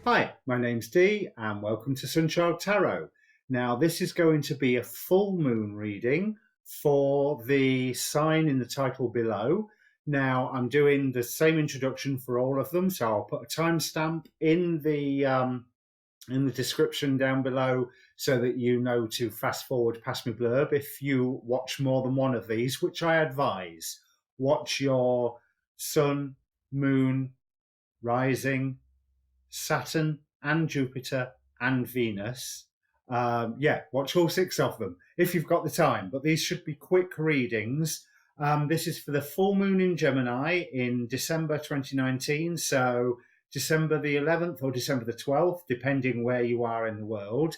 Hi, my name's Dee and welcome to Untitled Tarot. Now this is going to be a full moon reading for the sign in the title below. Now I'm doing the same introduction for all of them, so I'll put a timestamp in the description down below so that you know to fast forward past my blurb if you watch more than one of these, which I advise. Watch your sun, moon, rising, Saturn and Jupiter and Venus. Watch all 6 of them if you've got the time, but these should be quick readings. This is for the full moon in Gemini in December 2019, so December the 11th or December the 12th, depending where you are in the world.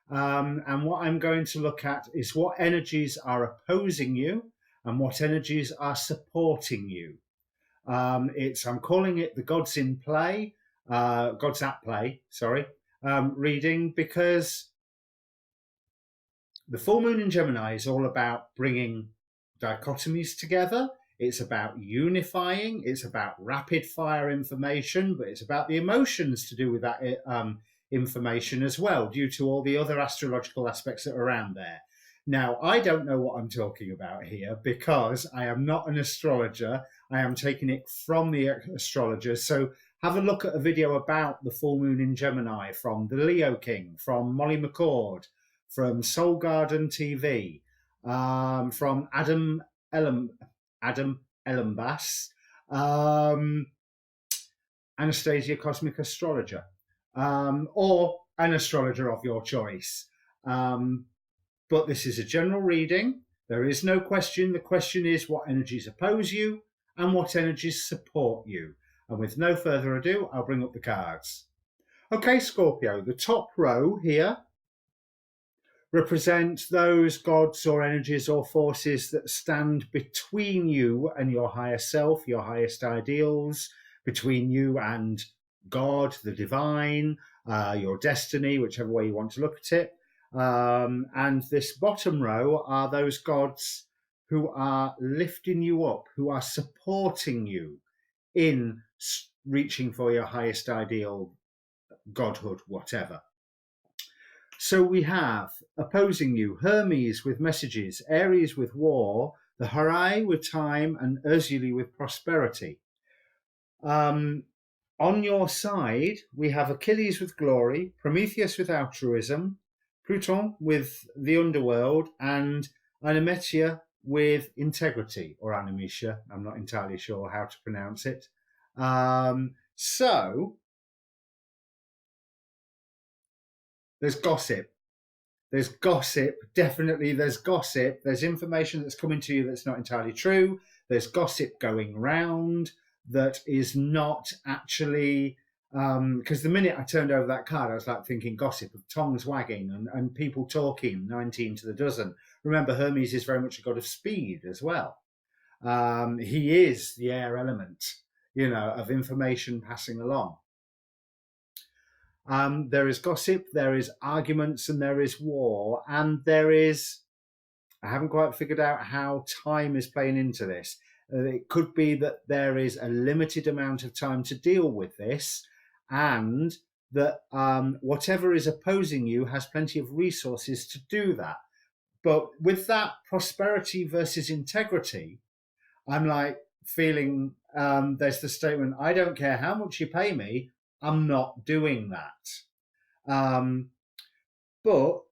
And what I'm going to look at is what energies are opposing you and what energies are supporting you. I'm calling it the Gods in Play, Gods at Play, reading, because the full moon in Gemini is all about bringing dichotomies together. It's about unifying. It's about rapid fire information, but it's about the emotions to do with that information as well, due to all the other astrological aspects that are around there. Now, I don't know what I'm talking about here because I am not an astrologer. I am taking it from the astrologers. So have a look at a video about the full moon in Gemini from the Leo King, from Molly McCord, from Soul Garden TV, from Adam Ellenbass, Anastasia Cosmic Astrologer, or an astrologer of your choice. But this is a general reading. There is no question. The question is what energies oppose you and what energies support you. And with no further ado, I'll bring up the cards. Okay, Scorpio, the top row here represents those gods or energies or forces that stand between you and your higher self, your highest ideals, between you and God, the divine, your destiny, whichever way you want to look at it. And this bottom row are those gods who are lifting you up, who are supporting you in reaching for your highest ideal, godhood, whatever. So we have opposing you Hermes with messages, Aries with war, the Harai with time, and Ursuli with prosperity. On your side, we have Achilles with glory, Prometheus with altruism, Pluton with the underworld, and Animetia with integrity, or Animetia. I'm not entirely sure how to pronounce it. So there's gossip. There's gossip. Definitely there's gossip. There's information that's coming to you that's not entirely true. There's gossip going round that is not actually... because the minute I turned over that card, I was like thinking gossip of tongues wagging and people talking 19 to the dozen. Remember, Hermes is very much a god of speed as well. He is the air element, of information passing along. There is gossip, there is arguments, and there is war, and there is... I haven't quite figured out how time is playing into this. It could be that there is a limited amount of time to deal with this, and that whatever is opposing you has plenty of resources to do that. But with that prosperity versus integrity, I'm like feeling there's the statement, I don't care how much you pay me, I'm not doing that. But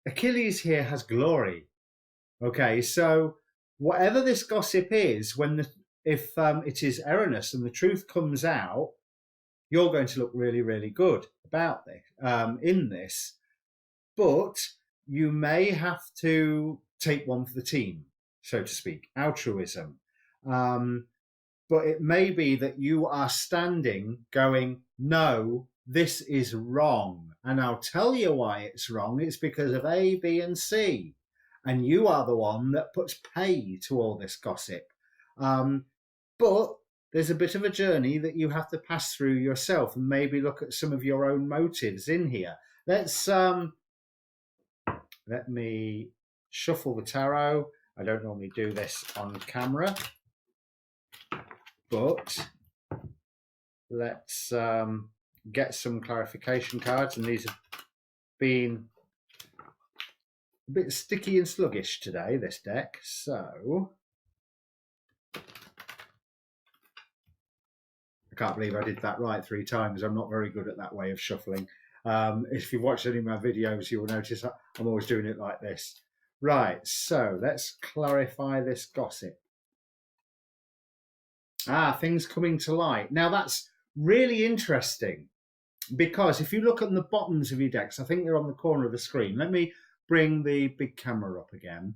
Achilles here has glory. Okay, so whatever this gossip is, if it is erroneous and the truth comes out, you're going to look really, really good about this, in this. But you may have to take one for the team, so to speak, altruism. But it may be that you are standing going, no, this is wrong. And I'll tell you why it's wrong. It's because of A, B, and C. And you are the one that puts pay to all this gossip. But there's a bit of a journey that you have to pass through yourself and maybe look at some of your own motives in here. Let me shuffle the tarot. I don't normally do this on camera, but let's get some clarification cards, and these have been a bit sticky and sluggish today, this deck. So I can't believe I did that right 3 times. I'm not very good at that way of shuffling. If you've watched any of my videos, you'll notice I'm always doing it like this. Right, so let's clarify this gossip. Things coming to light. Now that's really interesting, because if you look at the bottoms of your decks, I think they're on the corner of the screen. Let me bring the big camera up again.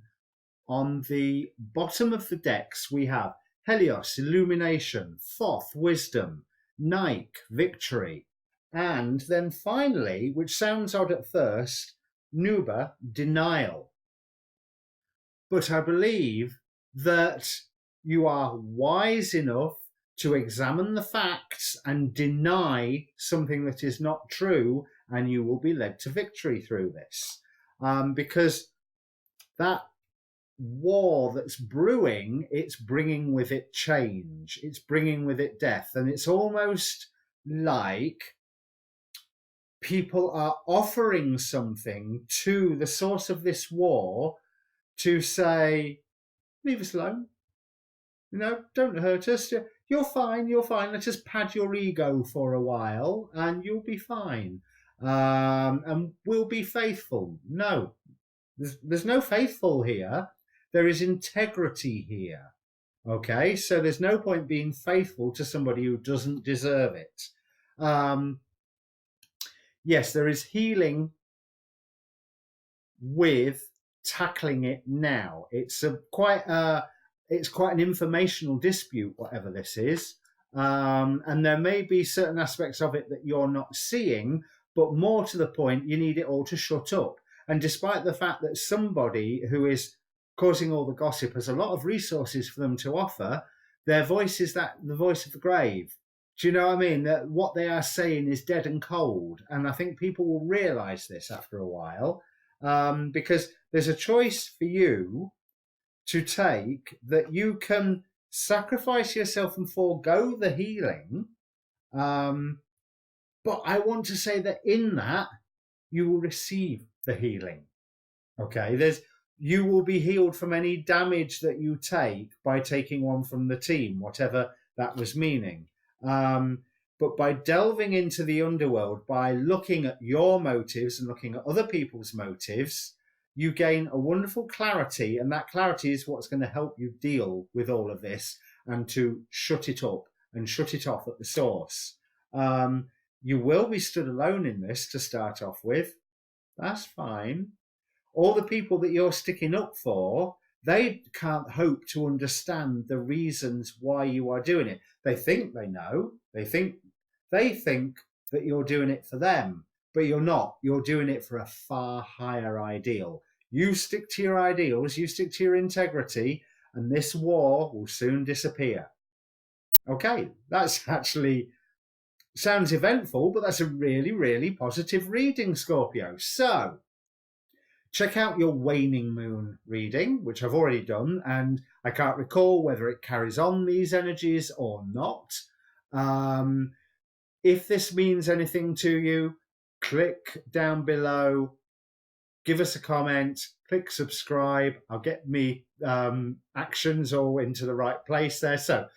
On the bottom of the decks, we have Helios, Illumination, Thoth, Wisdom, Nike, Victory, and then finally, which sounds odd at first, Nuba, Denial. But I believe that you are wise enough to examine the facts and deny something that is not true, and you will be led to victory through this. Because that war that's brewing, it's bringing with it change, it's bringing with it death, and it's almost like people are offering something to the source of this war to say, leave us alone, don't hurt us, you're fine, let us pad your ego for a while and you'll be fine, and we'll be faithful. No, there's no faithful here. There is integrity here. Okay, so there's no point being faithful to somebody who doesn't deserve it. Yes, there is healing with tackling it now. It's quite an informational dispute, whatever this is, and there may be certain aspects of it that you're not seeing, but more to the point, you need it all to shut up. And despite the fact that somebody who is causing all the gossip has a lot of resources for them to offer, their voice is the voice of the grave. Do you know what I mean? That what they are saying is dead and cold. And I think people will realise this after a while, because there's a choice for you to take, that you can sacrifice yourself and forego the healing. But I want to say that in that, you will receive the healing. Okay, you will be healed from any damage that you take by taking one from the team, whatever that was meaning. But by delving into the underworld, by looking at your motives and looking at other people's motives, you gain a wonderful clarity, and that clarity is what's going to help you deal with all of this and to shut it up and shut it off at the source. You will be stood alone in this to start off with. That's fine. All the people that you're sticking up for, they can't hope to understand the reasons why you are doing it. They think they know. They think that you're doing it for them, but you're not. You're doing it for a far higher ideal. You stick to your ideals, you stick to your integrity, and this war will soon disappear. Okay, that's actually sounds eventful, but that's a really, really positive reading, Scorpio. So check out your waning moon reading, which I've already done, and I can't recall whether it carries on these energies or not. If this means anything to you, click down below, give us a comment, click subscribe. I'll get me actions all into the right place there. So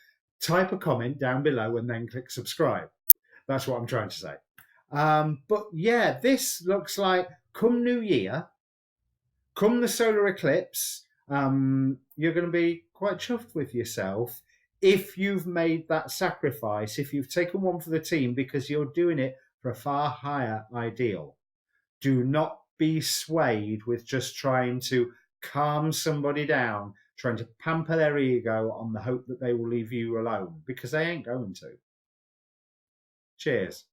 type a comment down below and then click subscribe. That's what I'm trying to say. But yeah, this looks like come New Year, come the solar eclipse, you're going to be quite chuffed with yourself if you've made that sacrifice, if you've taken one for the team because you're doing it for a far higher ideal. Do not be swayed with just trying to calm somebody down, trying to pamper their ego on the hope that they will leave you alone, because they ain't going to. Cheers.